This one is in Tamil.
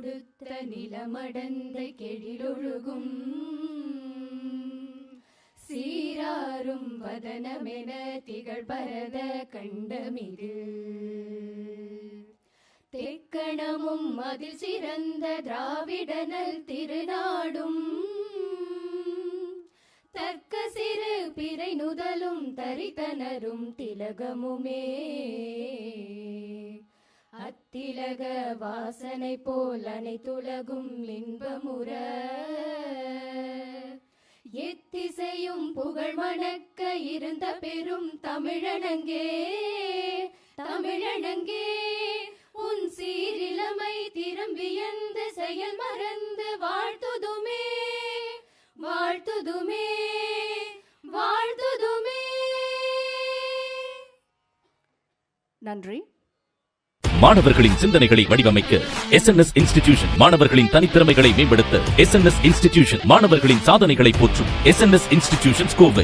தொடுத்த நிலமடந்த கெழிலொழுகும் சீராரும் வதனமென திகழ் பரத கண்டமிரு தெக்கணமும் அதில் சிறந்த திராவிடனல் திருநாடும் தர்க்க சிறு பிறை நுதலும் தரித்தனரும் திலகமுமே அத்திலக வாசனை போல் அனைத்துலகும் இன்பமுற எத்திசையும் புகழ் மணக்க இருந்த பெரும் தமிழனங்கே தமிழனங்கே உன் சீரிலமை திரும்பியந்து செயல் மறந்து வாழ்த்துதுமே வாழ்த்துதுமே வாழ்த்துதுமே. நன்றி. மாணவர்களின் சிந்தனைகளை வடிவமைக்க SNS இன்ஸ்டிடியூஷன், மாணவர்களின் தனித்திறமைகளை மேம்படுத்த SNS இன்ஸ்டிடியூஷன், மாணவர்களின் சாதனைகளை போற்றும் SNS இன்ஸ்டிடியூஷன்ஸ் கோவை.